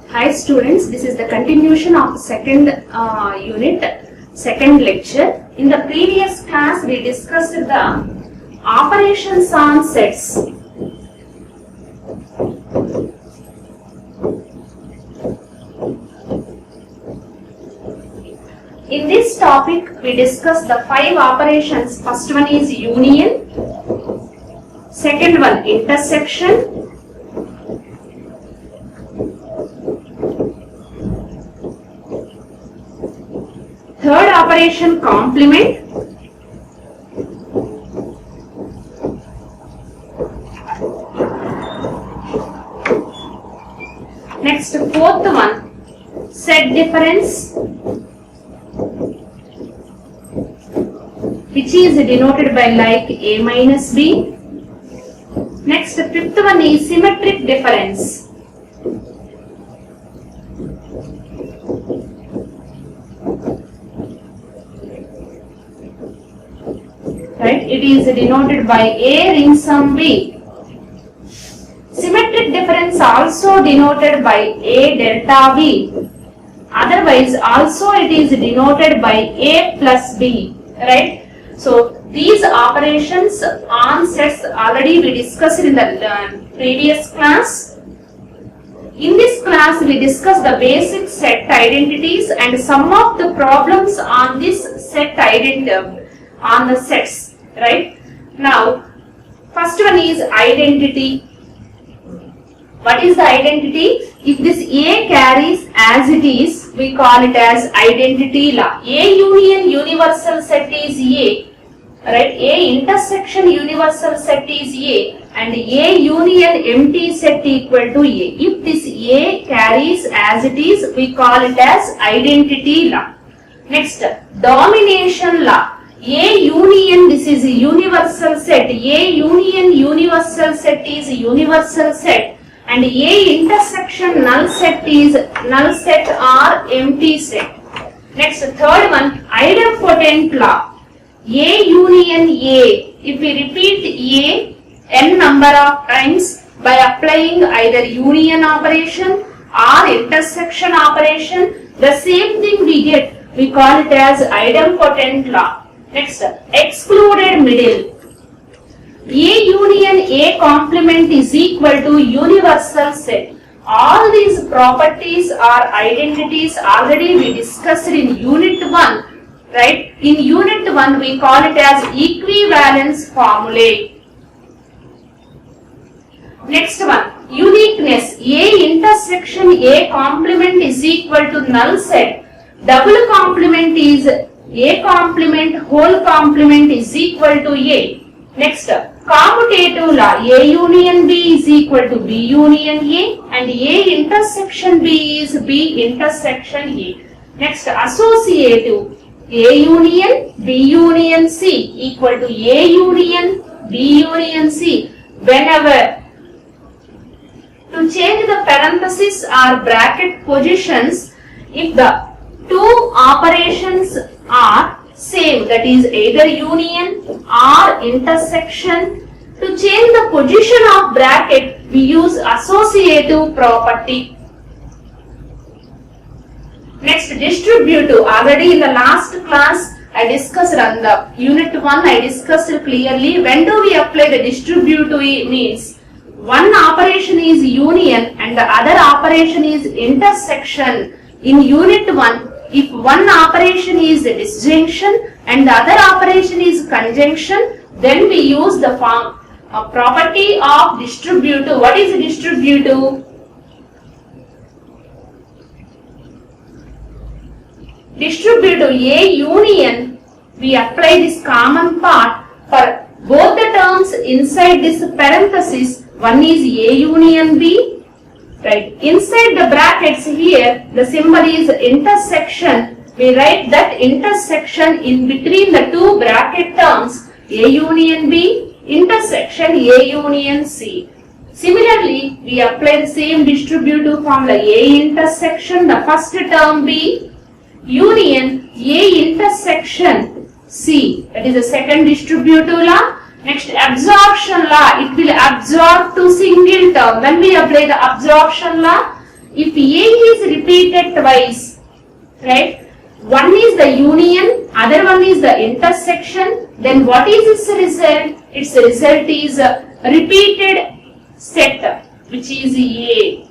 Hi students, this is the continuation of the second unit, second lecture. In the previous class, we discussed the operations on sets. In this topic, we discussed the 5 operations. First one is union, second one intersection, third operation complement, next fourth one set difference, which is denoted by like A minus B. Next fifth one is symmetric difference. Right, it is denoted by A ring sum B. Symmetric difference also denoted by A delta B. Otherwise also it is denoted by A plus B. Right. So these operations on sets already we discussed in the previous class. In this class we discussed the basic set identities and some of the problems on this set identity on the sets. Right. Now first one is identity. What is the identity? If this A carries as it is, we call it as identity law. A union universal set is A. Right? A intersection universal set is A and A union empty set equal to A. If this A carries as it is, we call it as identity law. Next, domination law. A union, this is a universal set. A union universal set is a universal set and A intersection null set is null set or empty set. Next, third one, idempotent law. A union A, if we repeat A n number of times by applying either union operation or intersection operation, the same thing we get, we call it as idempotent law. Next, excluded middle. A union A complement is equal to universal set. All these properties or identities already we discussed in unit 1. Right? In unit 1 we call it as equivalence formulae. Next one, uniqueness. A intersection A complement is equal to null set. Double complement is A complement whole complement is equal to A. Next, commutative law. A union B is equal to B union A and A intersection B is B intersection A. Next, associative. A union B union C equal to A union B union C. Whenever to change the parenthesis or bracket positions, if the two operations are same, that is either union or intersection, to change the position of bracket we use associative property. Next, distributive. Already in the last class I discussed on the unit 1 I discussed clearly. When do we apply the distributive means one operation is union and the other operation is intersection. In unit 1, if one operation is disjunction and the other operation is conjunction, then we use the form property of distributive. What is distributive? Distributive A union, we apply this common part for both the terms inside this parenthesis. One is A union B. Right. Inside the brackets here, the symbol is intersection. We write that intersection in between the two bracket terms A union B, intersection A union C. Similarly, we apply the same distributive formula. A intersection, the first term B, union A intersection C. That is the second distributive law. Next, absorption law. It will absorb to single term. When we apply the absorption law, if A is repeated twice, right? One is the union, other one is the intersection, then what is its result? Its result is a repeated set, which is A.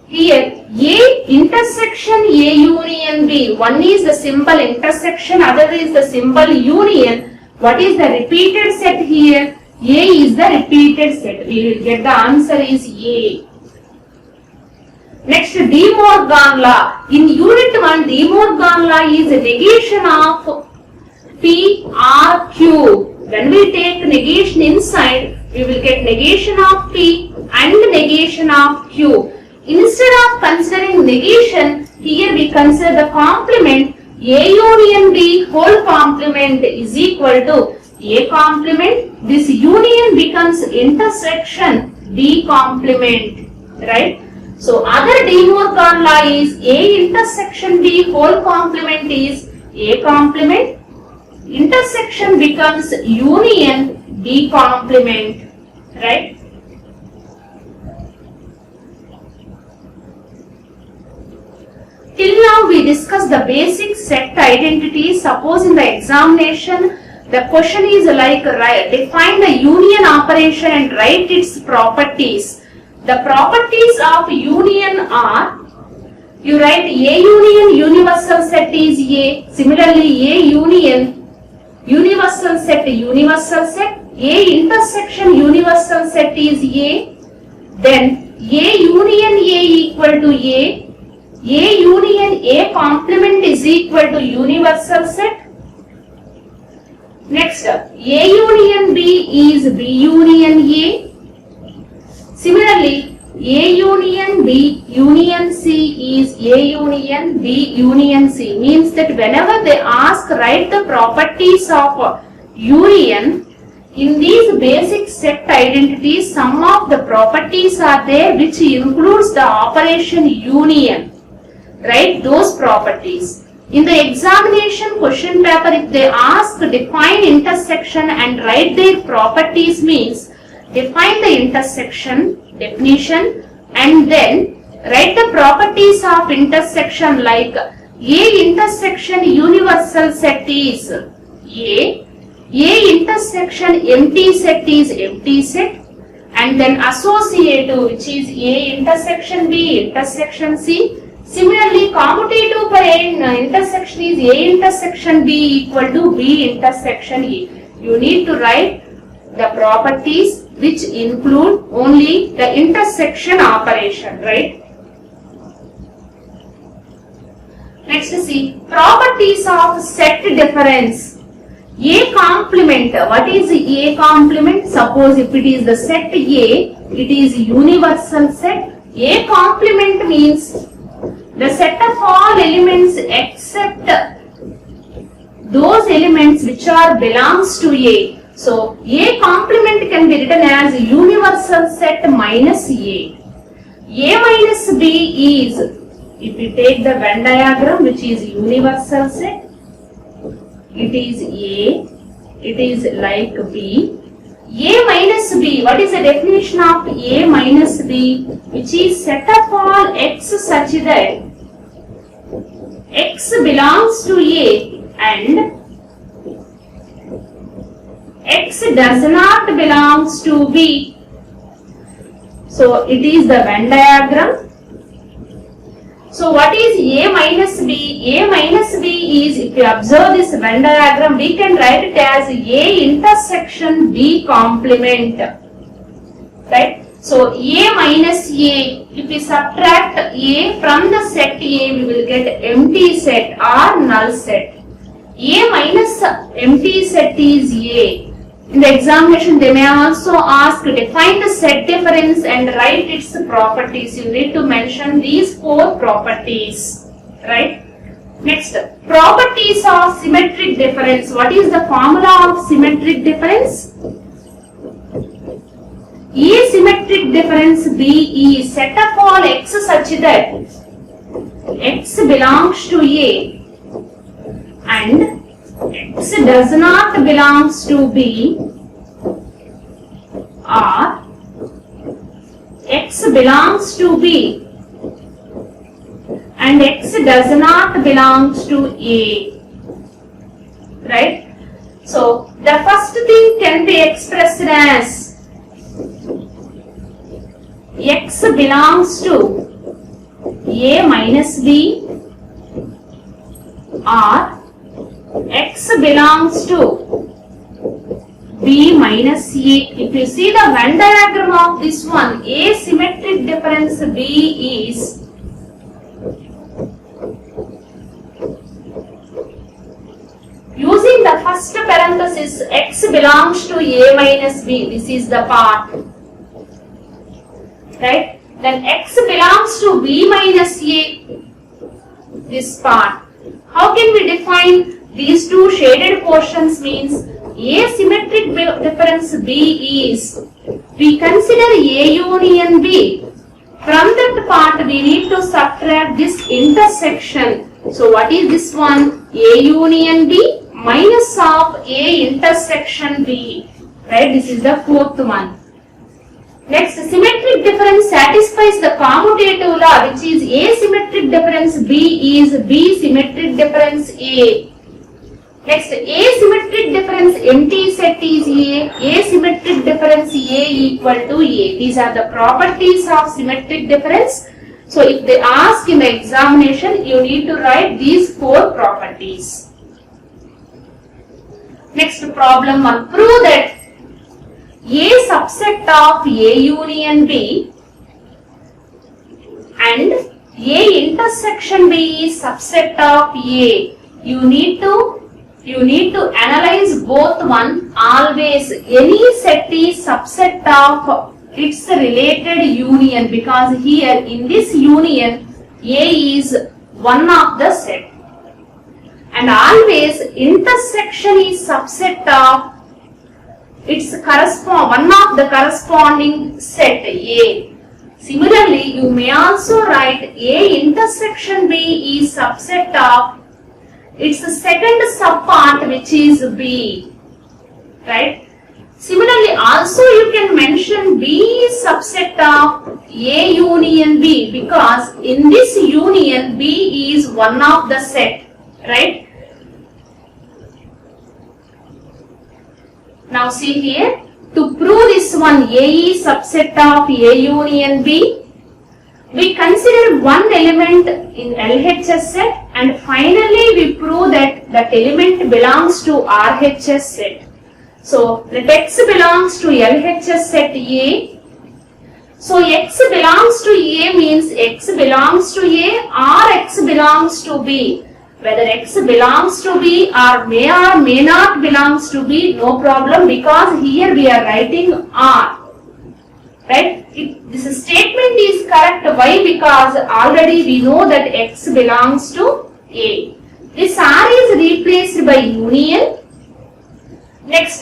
Here, A intersection A union B. One is the symbol intersection, other is the symbol union. What is the repeated set here? A is the repeated set. We will get the answer is A. Next, De Morgan law. In unit 1, De Morgan law is a negation of P R Q. When we take negation inside, we will get negation of P and negation of Q. Instead of considering negation, here we consider the complement. A union B whole complement is equal to A complement. This union becomes intersection B complement, right? So other De Morgan law is A intersection B whole complement is A complement. Intersection becomes union B complement, right? Till now we discussed the basic set identities. Suppose in the examination the question is like define the union operation and write its properties. The properties of union are, you write A union universal set is A. Similarly, A union universal set, A intersection universal set is A. Then A union A equal to A union A complement is equal to universal set. Next, A union B is B union A. Similarly, A union B union C is A union B union C. Means that whenever they ask write the properties of union, in these basic set identities, some of the properties are there which includes the operation union. Write those properties. In the examination question paper, if they ask define intersection and write their properties, means define the intersection, definition, and then write the properties of intersection like A intersection universal set is A intersection empty set is empty set, and then associative, which is A intersection B intersection C. Similarly, commutative for A intersection is A intersection B equal to B intersection E. You need to write the properties which include only the intersection operation, right? Next, see properties of set difference. A complement. What is A complement? Suppose if it is the set A, it is universal set. A complement means the set of all elements except those elements which are belongs to A. So A complement can be written as universal set minus A. A minus B is, if we take the Venn diagram, which is universal set, it is A, it is like B. A minus B, what is the definition of A minus B? Which is set of all x such that x belongs to A and x does not belongs to B. So it is the Venn diagram. So what is A minus B? A minus B is, if you observe this Venn diagram, we can write it as A intersection B complement, right? So A minus A, if we subtract A from the set A, we will get empty set or null set. A minus empty set is A. In the examination, they may also ask define the set difference and write its properties. You need to mention these 4 properties, right? Next, properties of symmetric difference. What is the formula of symmetric difference? Asymmetric difference B is set of all x such that x belongs to A and x does not belongs to B, or x belongs to B and X does not belong to A. Right? So the first thing can be expressed as X belongs to A minus B, or X belongs to B minus A. If you see the Venn diagram of this one, A symmetric difference B is using the first parenthesis, X belongs to A minus B. This is the part. Right? Then X belongs to B minus A. This part. How can we define these two shaded portions? Means A symmetric difference B is, we consider A union B. From that part we need to subtract this intersection. So what is this one? A union B minus of A intersection B. Right? This is the fourth one. Next, symmetric difference satisfies the commutative law, which is A symmetric difference B is B symmetric difference A. Next, A symmetric difference empty set is A symmetric difference A equal to A. These are the properties of symmetric difference. So if they ask in the examination, you need to write these four properties. Next, problem 1. Prove that A subset of A union B and A intersection B is subset of A. You need to analyze both one. Always any set is subset of its related union, because here in this union A is one of the set, and always intersection is subset of its one of the corresponding set A. Similarly, you may also write A intersection B is subset of its second subpart, which is B. Right? Similarly, also you can mention B is subset of A union B, because in this union B is one of the set. Right? Now see here, to prove this one A is subset of A union B, we consider one element in LHS set, and finally we prove that that element belongs to RHS set. So let X belongs to LHS set A. So X belongs to A means X belongs to A or X belongs to B. Whether X belongs to B or may not belongs to B, no problem, because here we are writing R. Right? This statement is correct. Why? Because already we know that X belongs to A. This R is replaced by union. Next,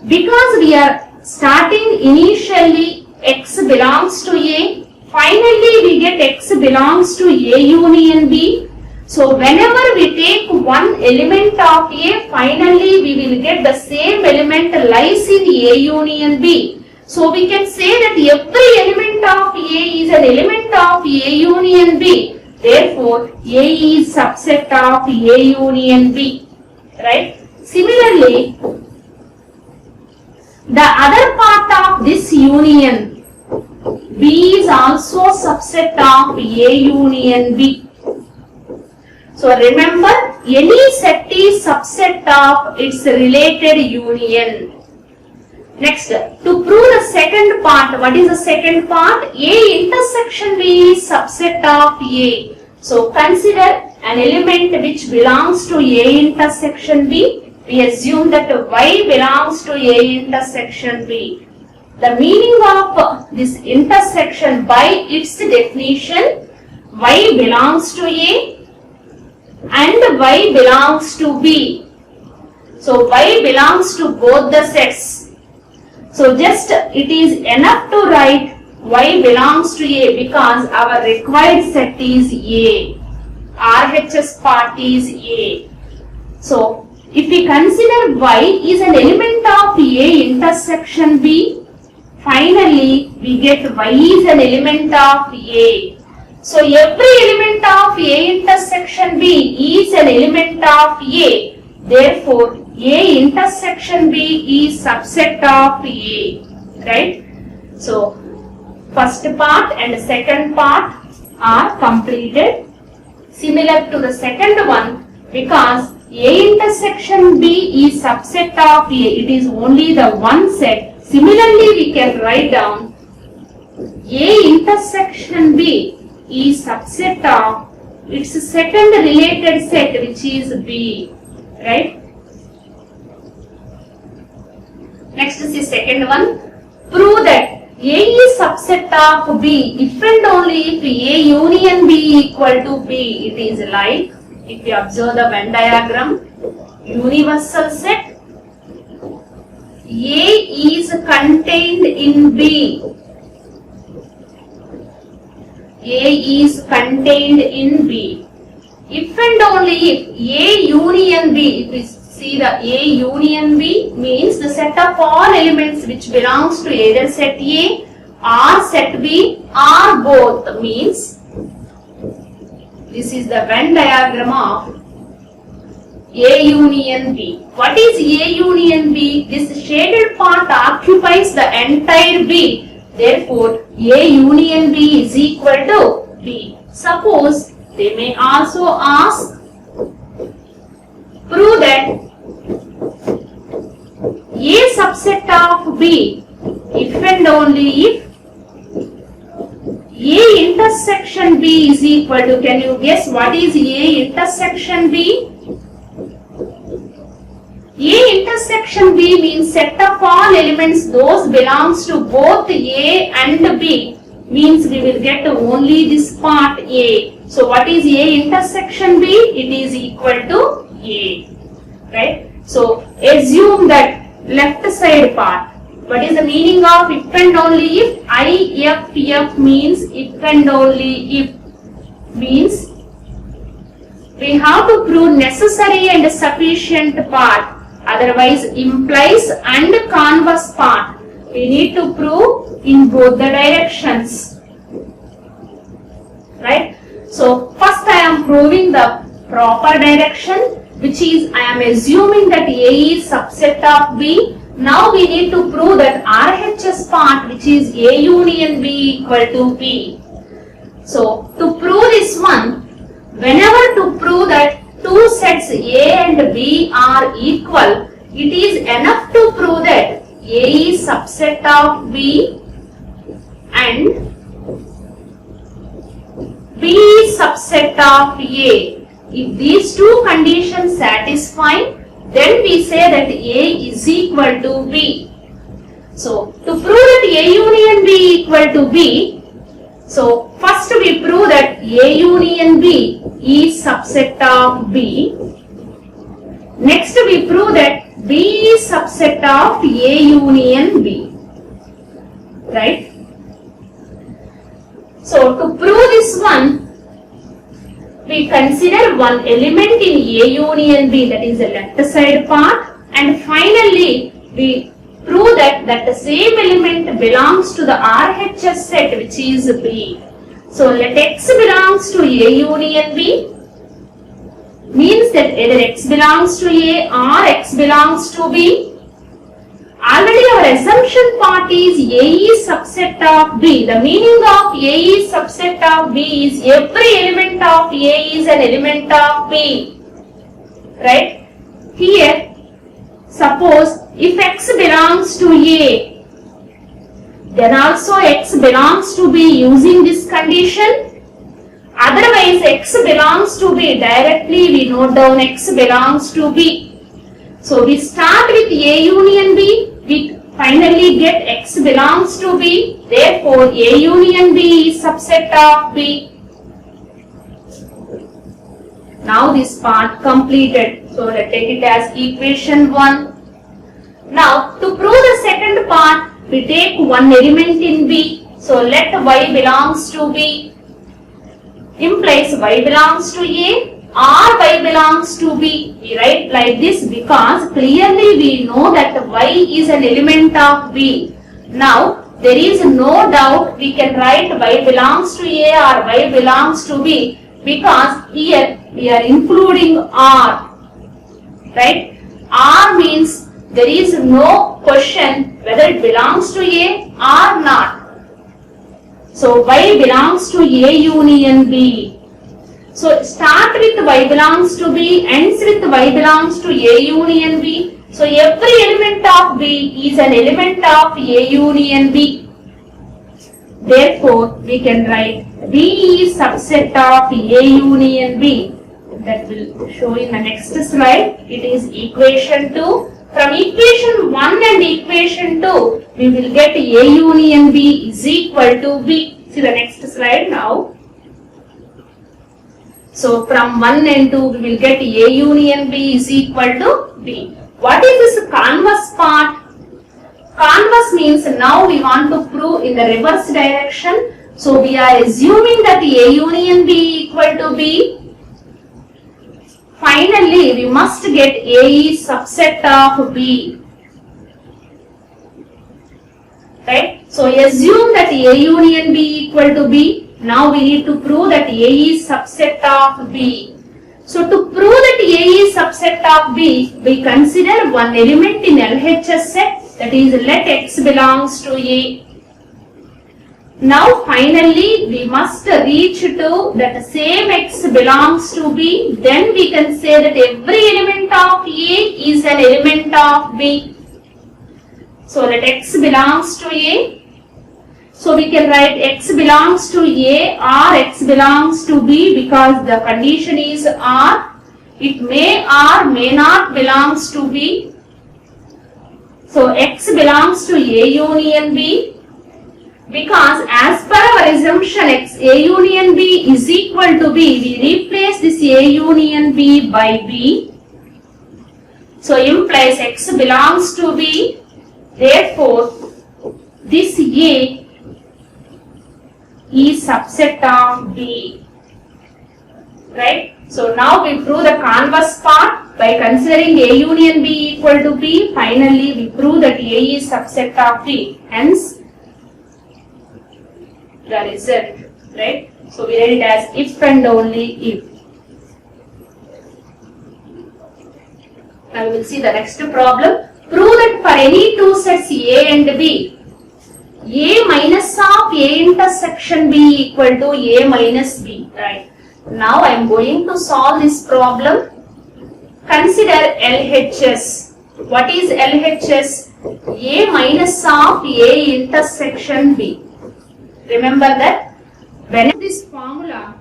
because we are starting initially X belongs to A, finally we get X belongs to A union B. So whenever we take one element of A, finally we will get the same element lies in A union B. So we can say that every element of A is an element of A union B. Therefore, A is subset of A union B. Right? Similarly, the other part of this union, B is also subset of A union B. So remember, any set is subset of its related union. Next, to prove the second part, what is the second part? A intersection B is subset of A. So consider an element which belongs to A intersection B. We assume that Y belongs to A intersection B. The meaning of this intersection by its definition, Y belongs to A and Y belongs to B. So Y belongs to both the sets. So just it is enough to write Y belongs to A, because our required set is A. RHS part is A. So if we consider Y is an element of A intersection B, finally we get Y is an element of A. So every element of A intersection B is an element of A. Therefore, A intersection B is subset of A. Right? So first part and second part are completed. Similar to the second one, because A intersection B is subset of A, it is only the one set. Similarly, we can write down A intersection B is subset of its second related set, which is B, right? Next is the second one. Prove that A is subset of B if and only if A union B equal to B. It is like, if you observe the Venn diagram, universal set, A is contained in B. A is contained in B. If and only if A union B, if we see the A union B means the set of all elements which belongs to either set A or set B or both, means this is the Venn diagram of A union B. What is A union B? This shaded part occupies the entire B. Therefore, A union B is equal to B. Suppose they may also ask, prove that A subset of B if and only if A intersection B is equal to, can you guess what is A intersection B? A intersection B means set of all elements those belongs to both A and B, means we will get only this part A. So what is A intersection B? It is equal to A, right? So assume that left side part. What is the meaning of if and only if? IFF means if and only if, means we have to prove necessary and sufficient part. Otherwise implies and converse part. We need to prove in both the directions. Right? So first I am proving the proper direction, which is I am assuming that A is subset of B. Now we need to prove that RHS part, which is A union B equal to B. So to prove this one, whenever to prove that two sets A and B are equal, it is enough to prove that A is subset of B and B is subset of A. If these two conditions satisfy, then we say that A is equal to B. So to prove that A union B equal to B, so first we prove that A union B is subset of B. Next we prove that B is subset of A union B. Right? So to prove this one, we consider one element in A union B, that is the left side part, and finally we prove that the same element belongs to the RHS set, which is B. So let X belongs to A union B, means that either X belongs to A or X belongs to B. Already our assumption part is A is subset of B. The meaning of A is subset of B is every element of A is an element of B. Right? Here, suppose if X belongs to A, then also X belongs to B using this condition. Otherwise, X belongs to B. Directly we note down X belongs to B. So we start with A union B. We finally get X belongs to B. Therefore, A union B is subset of B. Now this part completed. So let's take it as equation 1. Now to prove the second part, we take one element in B. So let Y belongs to B. Implies Y belongs to A or Y belongs to B. We write like this because clearly we know that Y is an element of B. Now there is no doubt we can write y belongs to A or y belongs to B, because here we are including R, right? R means there is no question whether it belongs to A or not. So y belongs to A union B. So start with y belongs to B, ends with y belongs to A union B. So every element of B is an element of A union B. Therefore, we can write B is subset of A union B. That will show in the next slide. It is equation 2. From equation 1 and equation 2, we will get A union B is equal to B. See the next slide now. So from 1 and 2, we will get A union B is equal to B. What is this converse part? Converse means now we want to prove in the reverse direction. So we are assuming that A union B equal to B. Finally, we must get A is subset of B. Right? So assume that A union B equal to B. Now we need to prove that A is subset of B. So to prove that A is subset of B, we consider one element in LHS set, that is let X belongs to A. Now finally we must reach to that same X belongs to B, then we can say that every element of A is an element of B. So let X belongs to A. So we can write X belongs to A or X belongs to B, because the condition is R. It may or may not belongs to B. So X belongs to A union B, because as per our assumption A union B is equal to B, we replace this A union B by B. So implies X belongs to B. Therefore, this A is subset of B, right? So now we prove the converse part by considering A union B equal to B. Finally, we prove that A is subset of B. Hence, the result, right? So we write it as if and only if. Now we will see the next problem. Prove that for any two sets A and B, A minus of A intersection B equal to A minus B, right? Now I am going to solve this problem. Consider LHS. What is LHS? A minus of A intersection B. Remember that when this formula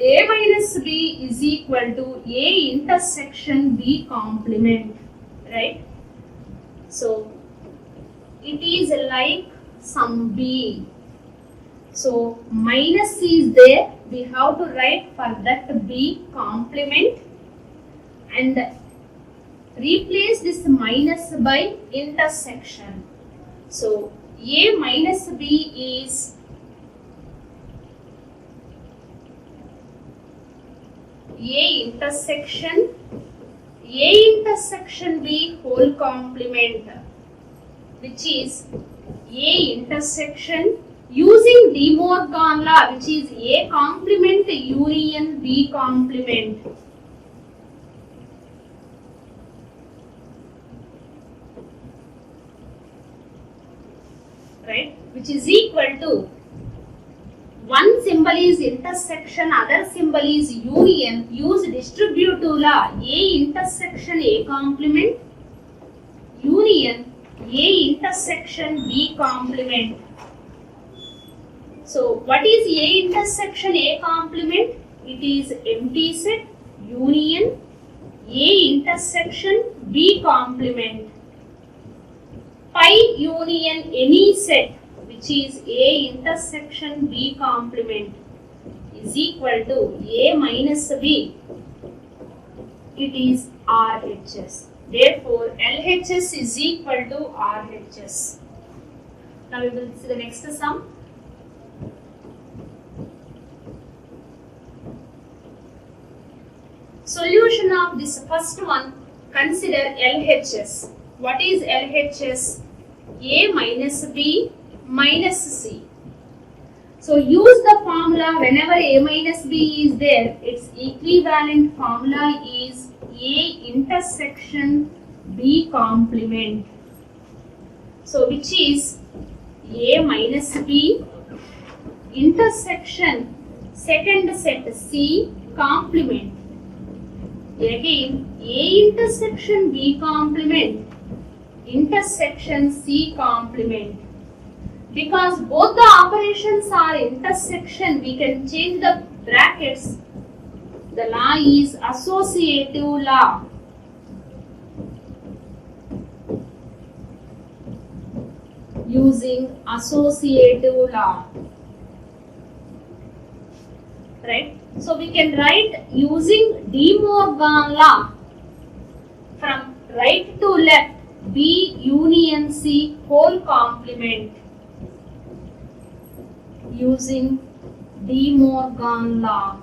A minus B is equal to A intersection B complement, right? So it is like some B. So minus is there, we have to write for that B complement and replace this minus by intersection. So A minus B is A intersection B whole complement, which is A intersection using De Morgan law, which is A complement union B complement. Right? Which is equal to one symbol is intersection, other symbol is union. Use distributive law. A intersection A complement union A intersection B complement. So what is A intersection A complement? It is empty set union A intersection B complement. Pi union any set which is A intersection B complement is equal to A minus B. It is RHS. Therefore, LHS is equal to RHS. Now we will see the next sum. Solution of this first one, consider LHS. What is LHS? A minus B minus C. So use the formula whenever A minus B is there, its equivalent formula is A intersection B complement. So which is A minus B intersection second set C complement. Again A intersection B complement intersection C complement. Because both the operations are intersection, we can change the brackets. The law is associative law. Using associative law. Right? So we can write using De Morgan law from right to left B union C whole complement. Using De Morgan law.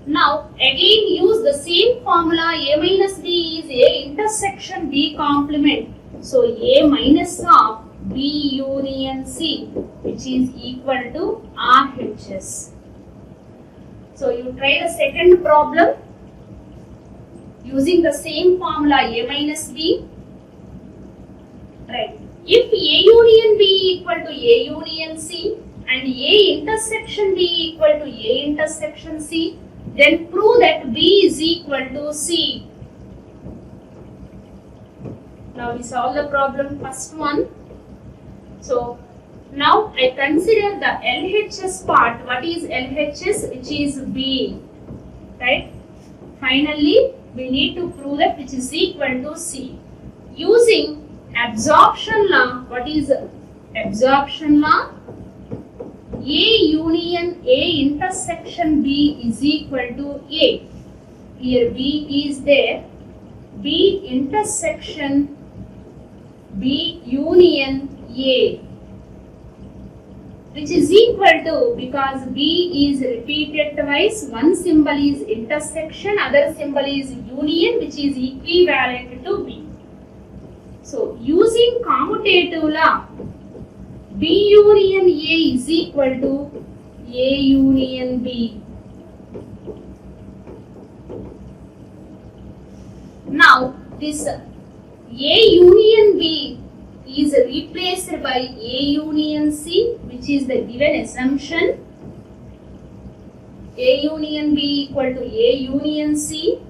Now again use the same formula. A minus B is A intersection B complement. So A minus of B union C, which is equal to RHS. So you try the second problem using the same formula A minus B. Right. If A union B equal to A union C and A intersection B equal to A intersection C, then prove that B is equal to C. Now we solve the problem first one. So now I consider the LHS part. What is LHS? Which is B. Right? Finally, we need to prove that which is equal to C. Using absorption law. What is absorption law? A union A intersection B is equal to A. Here B is there. B intersection B union A, which is equal to, because B is repeated twice, one symbol is intersection, other symbol is union, which is equivalent to B. So using commutative law, B union A is equal to A union B. Now this A union B is replaced by A union C, which is the given assumption. A union B equal to A union C.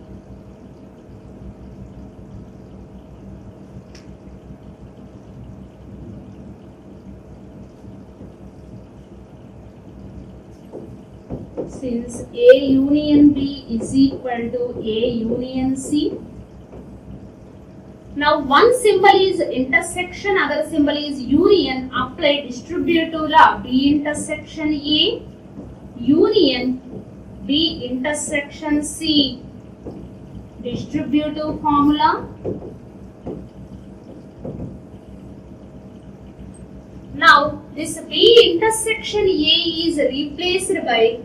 Since A union B is equal to A union C. Now one symbol is intersection, other symbol is union. Apply distributive law. B intersection A union B intersection C. Distributive formula. Now this B intersection A is replaced by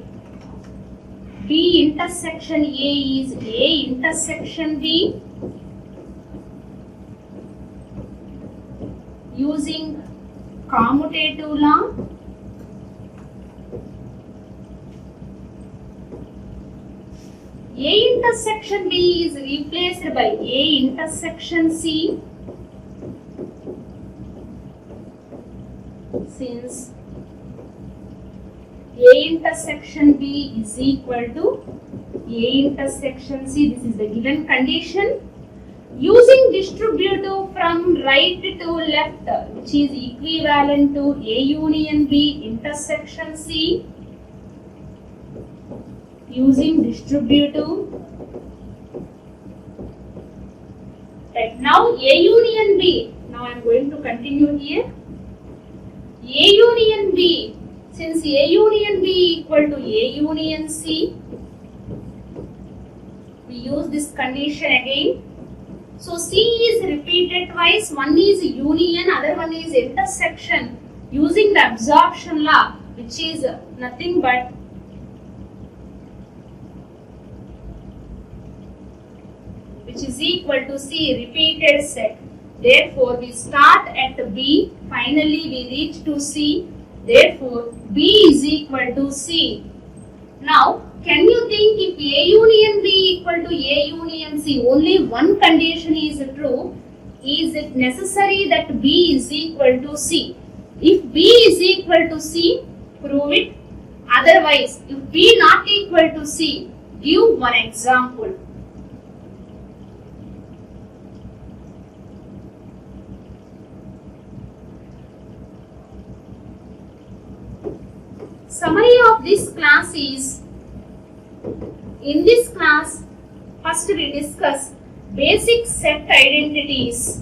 B intersection A is A intersection B. Using commutative law, A intersection B is replaced by A intersection C. Since A intersection B is equal to A intersection C, this is the given condition. Using distributive from right to left, which is equivalent to A union B intersection C. Using distributive. Right, now A union B. Now I am going to continue here. A union B. Since A union B equal to A union C, we use this condition again. So C is repeated twice, one is union, other one is intersection. Using the absorption law, which is nothing but which is equal to C, repeated set. Therefore, we start at B, finally we reach to C. Therefore, B is equal to C. Now, can you think if A union B equal to A union C, only one condition is true, is it necessary that B is equal to C? If B is equal to C, prove it. Otherwise, if B not equal to C, give one example. Summary of this class is, in this class, first we discuss basic set identities.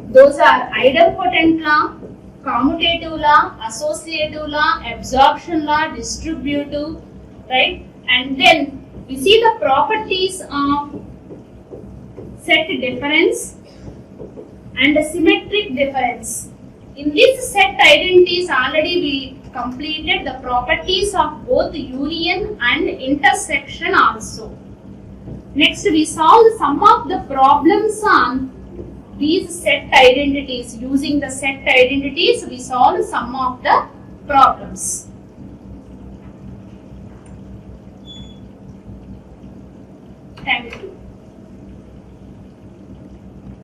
Those are idempotent law, commutative law, associative law, absorption law, distributive, right? And then we see the properties of set difference and symmetric difference. In this set identities already we completed the properties of both union and intersection also. Next we solve some of the problems on these set identities. Using the set identities we solve some of the problems. Thank you.